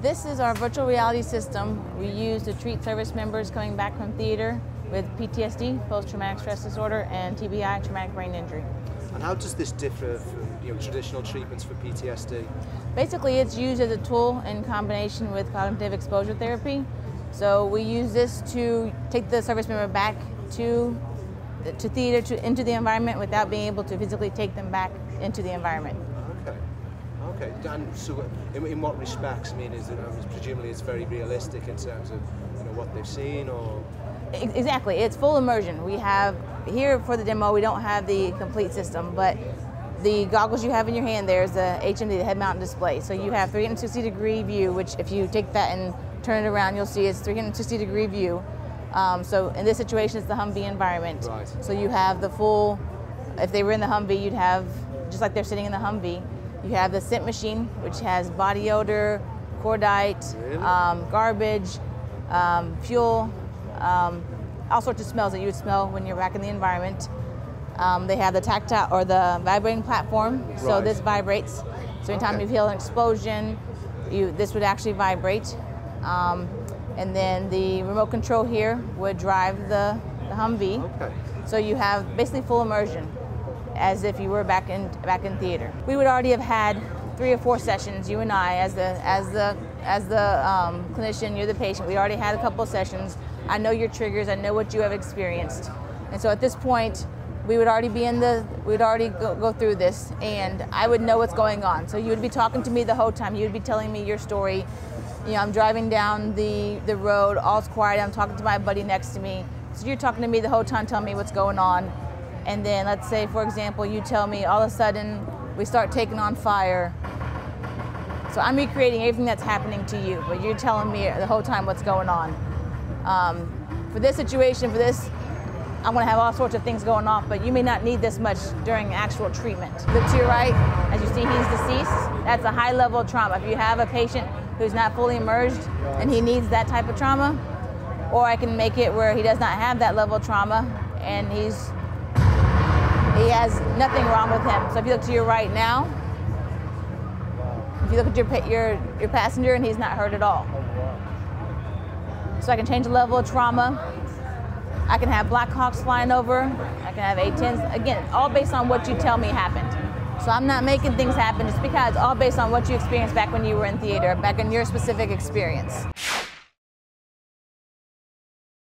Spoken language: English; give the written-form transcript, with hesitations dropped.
This is our virtual reality system we use to treat service members coming back from theater with PTSD, post-traumatic stress disorder, and TBI, traumatic brain injury. And how does this differ from traditional treatments for PTSD? Basically, it's used as a tool in combination with cognitive exposure therapy. So we use this to take the service member back to theater, into the environment without being able to physically take them back into the environment. Okay. And so, in what respects? I mean, presumably it's very realistic in terms of what they've seen, or exactly. It's full immersion. We have here for the demo. We don't have the complete system, but the goggles you have in your hand, there's the HMD, the head-mounted display. So you have 360-degree view, which if you take that and turn it around, you'll see it's 360-degree view. So in this situation, it's the Humvee environment. Right. So you have the full. If they were in the Humvee, you'd have just like they're sitting in the Humvee. You have the scent machine, which has body odor, cordite, really? Garbage, fuel, all sorts of smells that you would smell when you're back in the environment. They have the tactile or the vibrating platform, so this vibrates. So anytime you feel an explosion, this would actually vibrate. And then the remote control here would drive the Humvee. Okay. So you have basically full immersion, as if you were back in theater. We would already have had 3 or 4 sessions, you and I, as the clinician, you're the patient. We already had a couple of sessions. I know your triggers. I know what you have experienced, and so at this point, we would already be we'd already go through this, and I would know what's going on. So you would be talking to me the whole time. You would be telling me your story. I'm driving down the road, all's quiet. I'm talking to my buddy next to me. So you're talking to me the whole time, telling me what's going on. And then let's say, for example, you tell me all of a sudden we start taking on fire. So I'm recreating everything that's happening to you, but you're telling me the whole time what's going on. For this situation, I'm going to have all sorts of things going off, but you may not need this much during actual treatment. Look to your right, as you see, he's deceased. That's a high level of trauma. If you have a patient who's not fully immersed and he needs that type of trauma, or I can make it where he does not have that level of trauma and he has nothing wrong with him. So if you look to your right now, if you look at your passenger and he's not hurt at all. So I can change the level of trauma. I can have Black Hawks flying over. I can have A-10s. Again, all based on what you tell me happened. So I'm not making things happen just because, all based on what you experienced back when you were in theater, back in your specific experience.